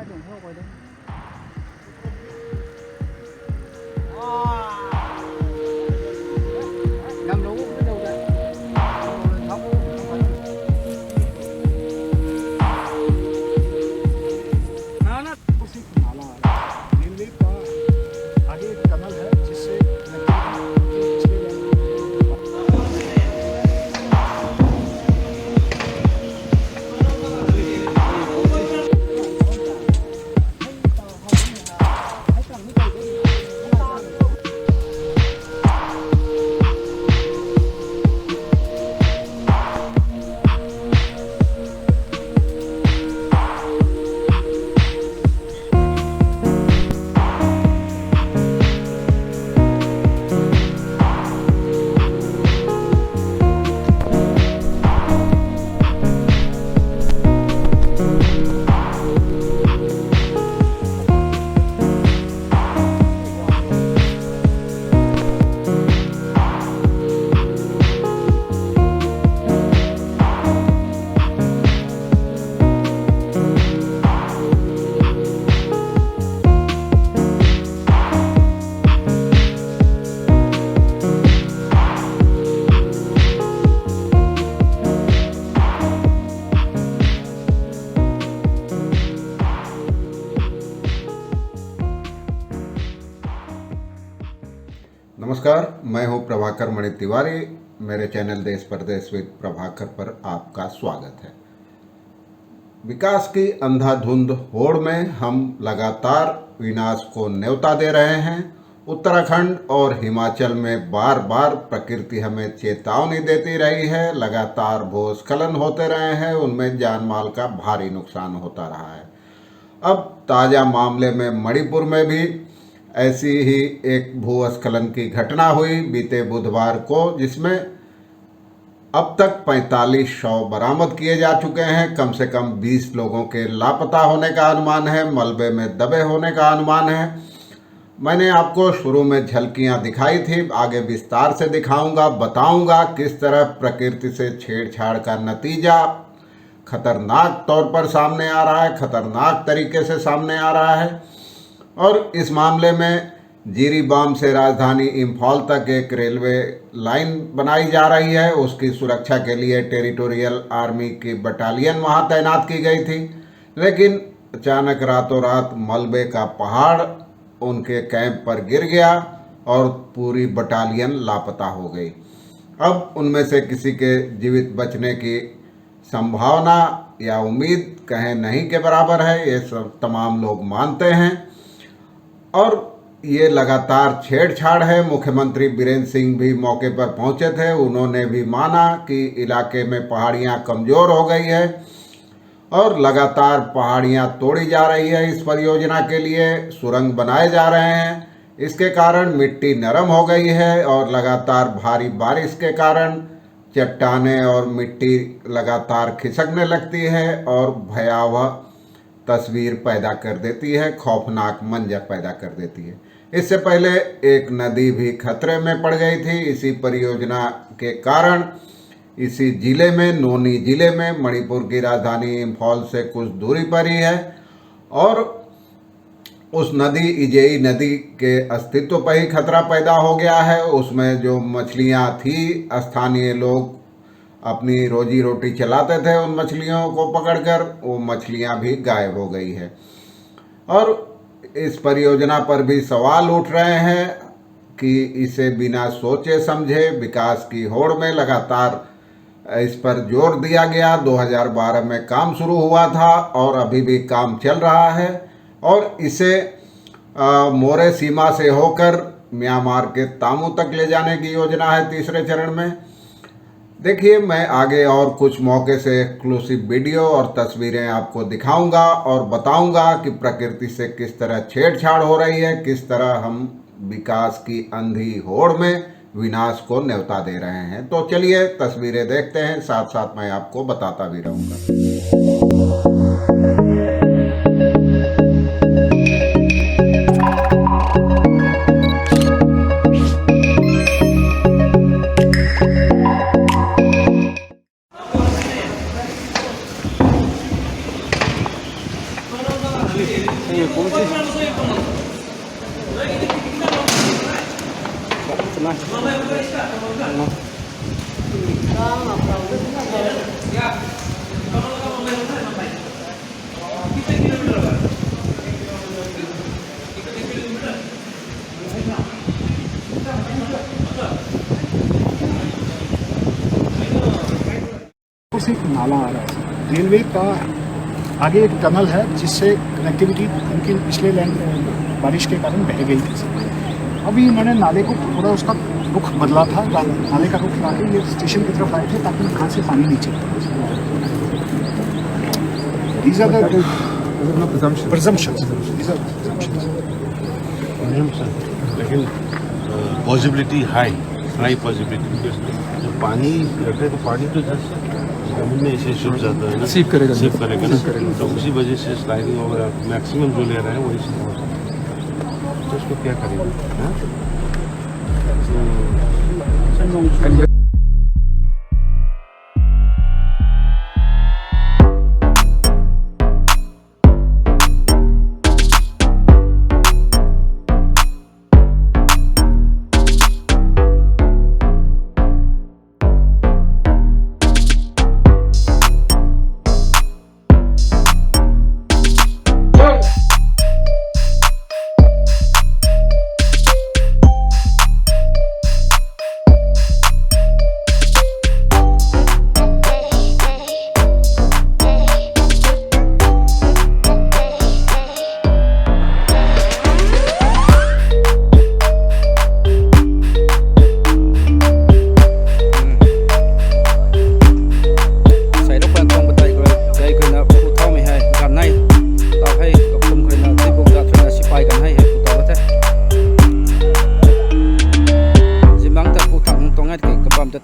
ai trồng hoa ngoài đây. Nhầm đúng cái đầu đấy. Không phải. ना उसी नाला नीली का आगे एक टनल है जिससे नमस्कार, मैं हूं प्रभाकर मणि तिवारी। मेरे चैनल देश परदेश विद प्रभाकर पर आपका स्वागत है। विकास की अंधाधुंध होड़ में हम लगातार विनाश को न्योता दे रहे हैं। उत्तराखंड और हिमाचल में बार बार प्रकृति हमें चेतावनी देती रही है। लगातार भूस्खलन होते रहे हैं, उनमें जान माल का भारी नुकसान होता रहा है। अब ताज़ा मामले में मणिपुर में भी ऐसी ही एक भूस्खलन की घटना हुई बीते बुधवार को, जिसमें अब तक 45 शव बरामद किए जा चुके हैं। कम से कम 20 लोगों के लापता होने का अनुमान है, मलबे में दबे होने का अनुमान है। मैंने आपको शुरू में झलकियां दिखाई थी, आगे विस्तार से दिखाऊंगा, बताऊंगा किस तरह प्रकृति से छेड़छाड़ का नतीजा खतरनाक तौर पर सामने आ रहा है, खतरनाक तरीके से सामने आ रहा है। और इस मामले में जिरीबाम से राजधानी इम्फाल तक एक रेलवे लाइन बनाई जा रही है। उसकी सुरक्षा के लिए टेरिटोरियल आर्मी की बटालियन वहां तैनात की गई थी, लेकिन अचानक रातों रात मलबे का पहाड़ उनके कैंप पर गिर गया और पूरी बटालियन लापता हो गई। अब उनमें से किसी के जीवित बचने की संभावना या उम्मीद कहें नहीं के बराबर है, ये सब तमाम लोग मानते हैं। और ये लगातार छेड़छाड़ है। मुख्यमंत्री बीरेंद्र सिंह भी मौके पर पहुंचे थे, उन्होंने भी माना कि इलाके में पहाड़ियां कमज़ोर हो गई है और लगातार पहाड़ियां तोड़ी जा रही है। इस परियोजना के लिए सुरंग बनाए जा रहे हैं, इसके कारण मिट्टी नरम हो गई है और लगातार भारी बारिश के कारण चट्टानें और मिट्टी लगातार खिसकने लगती है और भयावह तस्वीर पैदा कर देती है, खौफनाक मंजर पैदा कर देती है। इससे पहले एक नदी भी खतरे में पड़ गई थी इसी परियोजना के कारण। इसी जिले में, नोनी जिले में, मणिपुर की राजधानी इम्फाल से कुछ दूरी पर ही है, और उस नदी इजेई नदी के अस्तित्व पर ही खतरा पैदा हो गया है। उसमें जो मछलियां थी, स्थानीय लोग अपनी रोजी रोटी चलाते थे उन मछलियों को पकड़कर, वो मछलियां भी गायब हो गई है। और इस परियोजना पर भी सवाल उठ रहे हैं कि इसे बिना सोचे समझे विकास की होड़ में लगातार इस पर जोर दिया गया। 2012 में काम शुरू हुआ था और अभी भी काम चल रहा है, और इसे मोरे सीमा से होकर म्यांमार के तामू तक ले जाने की योजना है तीसरे चरण में। देखिए, मैं आगे और कुछ मौके से एक्सक्लूसिव वीडियो और तस्वीरें आपको दिखाऊंगा और बताऊंगा कि प्रकृति से किस तरह छेड़छाड़ हो रही है, किस तरह हम विकास की अंधी होड़ में विनाश को न्योता दे रहे हैं। तो चलिए तस्वीरें देखते हैं, साथ साथ मैं आपको बताता भी रहूँगा। ये कौन सी से एक नाला आ रहा है रेलवे का आगे एक टनल है जिससे कनेक्टिविटी उनकी पिछले लाइन बारिश के कारण बह गई थी। अभी इन्होंने नाले को थोड़ा उसका रुख बदला था, नाले का रुख लाके ये स्टेशन की तरफ आए थे ताकि यहाँ से पानी नीचे These are the presumptions. These are presumptions. लेकिन पॉसिबिलिटी हाई पॉसिबिलिटी जब पानी रखे तो पानी तो जमीन में ऐसे छुप जाता है ना, सीव करेगा ना, तो उसी वजह से स्लाइडिंग वगैरह मैक्सिमम जो ले रहे हैं वही सब हो सकता है। तो उसको क्या करेंगे हाँ?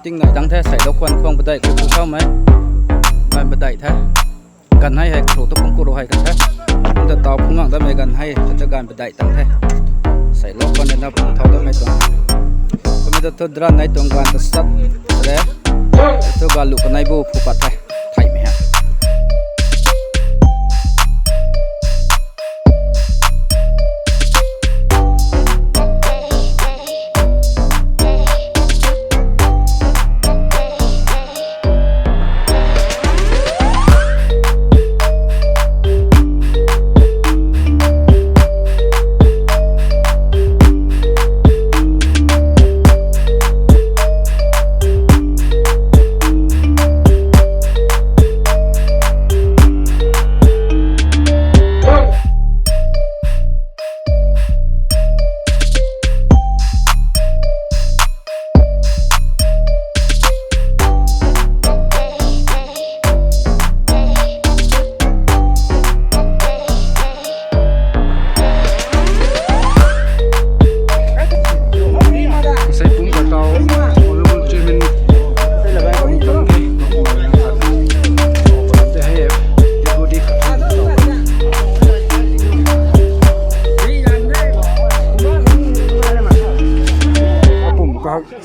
tiếng này đang thế xảy đâu quan không bật đẩy cái sao mấy mà bật đẩy thế gần hay hay số tôi không cố đồ hay gần thế nhưng tàu cũng ngang tới mấy gần hay cho gần bật đẩy tăng thế xảy đâu quan nên là cũng tháo tới mấy tuần bây giờ tôi ra này tuần gần tôi sắp đấy tôi gần lục cái này bu phụ bát thế thay mày ha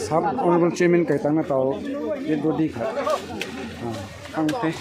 सब honourable chairman कहता ना तो ये दो दी खा हाँ पे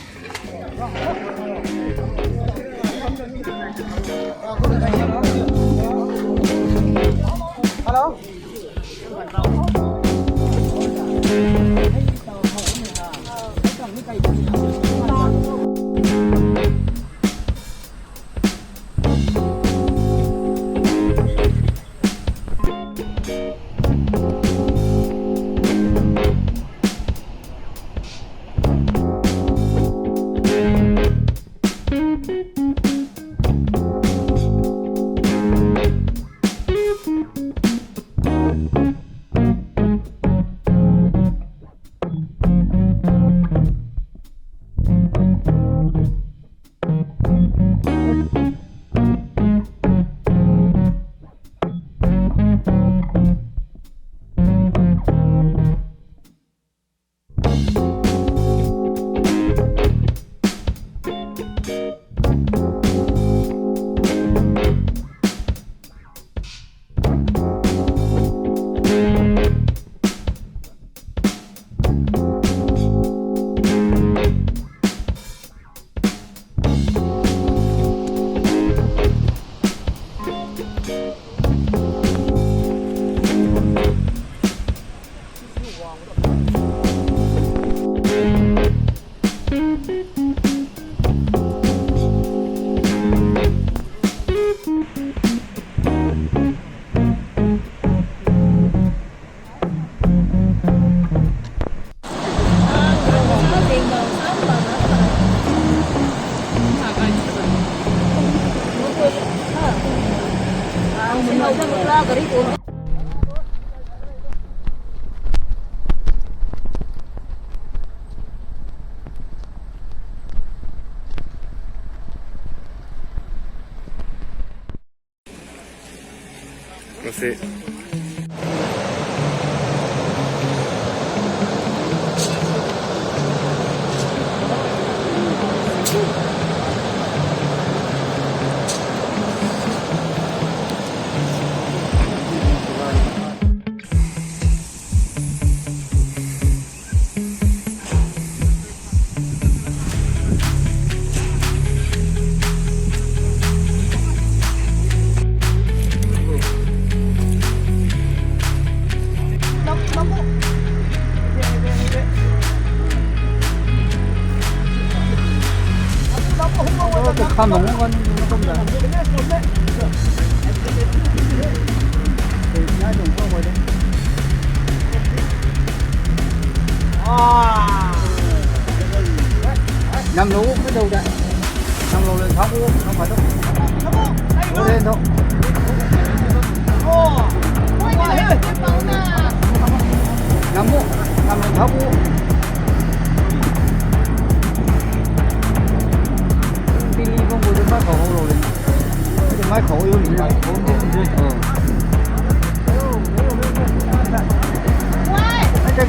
Không đúng con nó không được. Nằm lú cái đầu đấy, nằm lú lên tháo không phải đâu, lú lên thôi. Nằm lên tháo không có cái khẩu rồi cái máy khẩu yêu gì này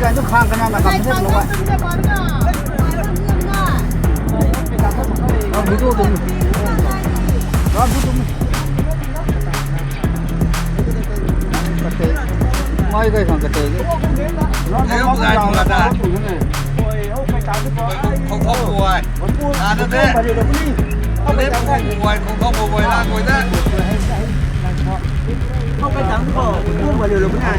cái nó khang cái nào là cầm hết luôn rồi ví dụ từng đó ví dụ mấy cái thằng cái tệ nó làm là không có mùi à nó thế không biết không mùi là mùi thế không cái trắng của buông vào liều lục này.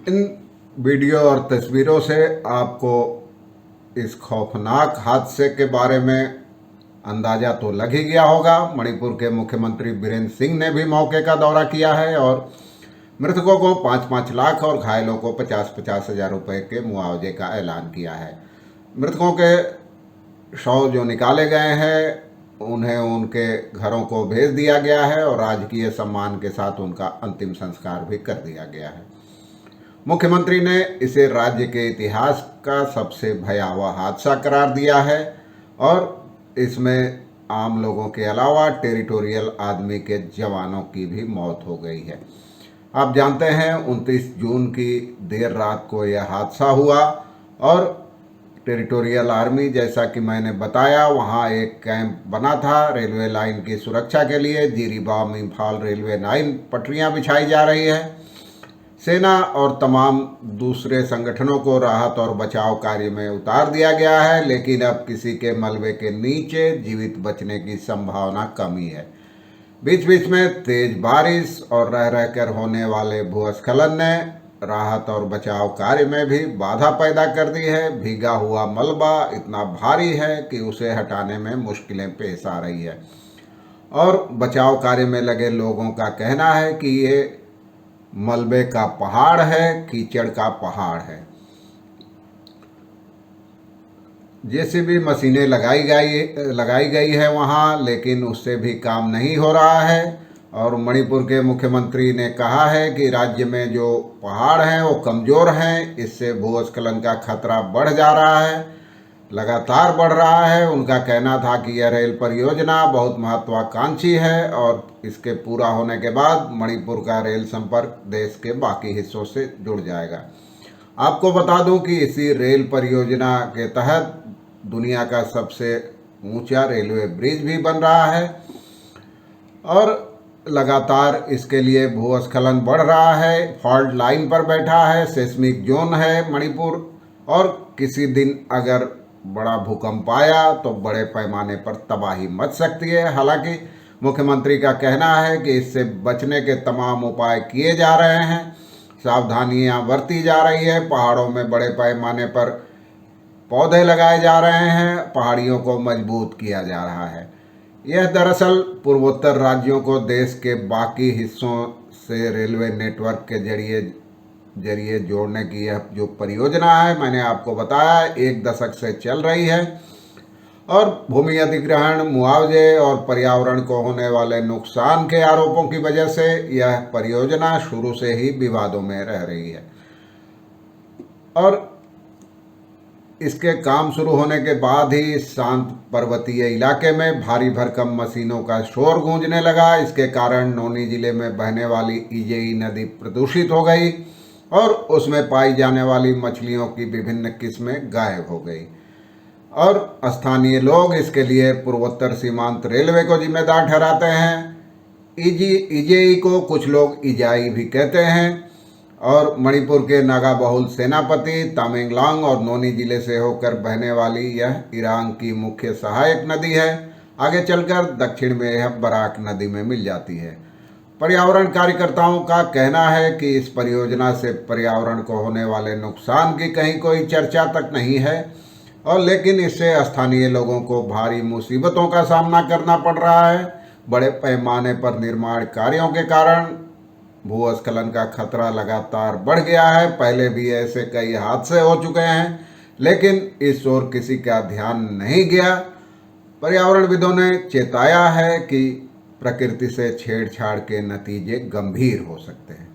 इन video और तस्वीरों से आपको इस खौफनाक हादसे के बारे में अंदाज़ा तो लग ही गया होगा। मणिपुर के मुख्यमंत्री बीरेंद्र सिंह ने भी मौके का दौरा किया है और मृतकों को 5-5 लाख और घायलों को 50-50 हज़ार रुपये के मुआवजे का ऐलान किया है। मृतकों के शव जो निकाले गए हैं उन्हें उनके घरों को भेज दिया गया है और राजकीय सम्मान के साथ उनका अंतिम संस्कार भी कर दिया गया है। मुख्यमंत्री ने इसे राज्य के इतिहास का सबसे भयावह हादसा करार दिया है और इसमें आम लोगों के अलावा टेरिटोरियल आर्मी के जवानों की भी मौत हो गई है। आप जानते हैं 29 जून की देर रात को यह हादसा हुआ और टेरिटोरियल आर्मी, जैसा कि मैंने बताया, वहां एक कैंप बना था रेलवे लाइन की सुरक्षा के लिए। जीरीबाम इम्फाल रेलवे लाइन पटरियां बिछाई जा रही है। सेना और तमाम दूसरे संगठनों को राहत और बचाव कार्य में उतार दिया गया है, लेकिन अब किसी के मलबे के नीचे जीवित बचने की संभावना कम ही है। बीच बीच में तेज बारिश और रह रहकर होने वाले भूस्खलन ने राहत और बचाव कार्य में भी बाधा पैदा कर दी है। भीगा हुआ मलबा इतना भारी है कि उसे हटाने में मुश्किलें पेश आ रही है और बचाव कार्य में लगे लोगों का कहना है कि ये मलबे का पहाड़ है, कीचड़ का पहाड़ है। जेसीबी मशीनें लगाई गई है वहाँ, लेकिन उससे भी काम नहीं हो रहा है। और मणिपुर के मुख्यमंत्री ने कहा है कि राज्य में जो पहाड़ हैं वो कमज़ोर हैं, इससे भूस्खलन का खतरा बढ़ जा रहा है, लगातार बढ़ रहा है। उनका कहना था कि यह रेल परियोजना बहुत महत्वाकांक्षी है और इसके पूरा होने के बाद मणिपुर का रेल संपर्क देश के बाकी हिस्सों से जुड़ जाएगा। आपको बता दूं कि इसी रेल परियोजना के तहत दुनिया का सबसे ऊंचा रेलवे ब्रिज भी बन रहा है और लगातार इसके लिए भूस्खलन बढ़ रहा है। फॉल्ट लाइन पर बैठा है, सेस्मिक जोन है मणिपुर, और किसी दिन अगर बड़ा भूकंप आया तो बड़े पैमाने पर तबाही मच सकती है। हालांकि मुख्यमंत्री का कहना है कि इससे बचने के तमाम उपाय किए जा रहे हैं, सावधानियां बरती जा रही है, पहाड़ों में बड़े पैमाने पर पौधे लगाए जा रहे हैं, पहाड़ियों को मजबूत किया जा रहा है। यह दरअसल पूर्वोत्तर राज्यों को देश के बाकी हिस्सों से रेलवे नेटवर्क के जरिए जोड़ने की यह जो परियोजना है, मैंने आपको बताया 1 दशक से चल रही है और भूमि अधिग्रहण, मुआवजे और पर्यावरण को होने वाले नुकसान के आरोपों की वजह से यह परियोजना शुरू से ही विवादों में रह रही है। और इसके काम शुरू होने के बाद ही शांत पर्वतीय इलाके में भारी भरकम मशीनों का शोर गूंजने लगा। इसके कारण नौनी जिले में बहने वाली इजेई नदी प्रदूषित हो गई और उसमें पाई जाने वाली मछलियों की विभिन्न किस्में गायब हो गई और स्थानीय लोग इसके लिए पूर्वोत्तर सीमांत रेलवे को जिम्मेदार ठहराते हैं। इजेई को कुछ लोग इजाई भी कहते हैं और मणिपुर के नागा बहुल सेनापति तामेंगलोंग और नौनी जिले से होकर बहने वाली यह इरांग की मुख्य सहायक नदी है। आगे चलकर दक्षिण में यह बराक नदी में मिल जाती है। पर्यावरण कार्यकर्ताओं का कहना है कि इस परियोजना से पर्यावरण को होने वाले नुकसान की कहीं कोई चर्चा तक नहीं है और लेकिन इससे स्थानीय लोगों को भारी मुसीबतों का सामना करना पड़ रहा है। बड़े पैमाने पर निर्माण कार्यों के कारण भूस्खलन का खतरा लगातार बढ़ गया है। पहले भी ऐसे कई हादसे हो चुके हैं, लेकिन इस ओर किसी का ध्यान नहीं गया। पर्यावरणविदों ने चेताया है कि प्रकृति से छेड़छाड़ के नतीजे गंभीर हो सकते हैं।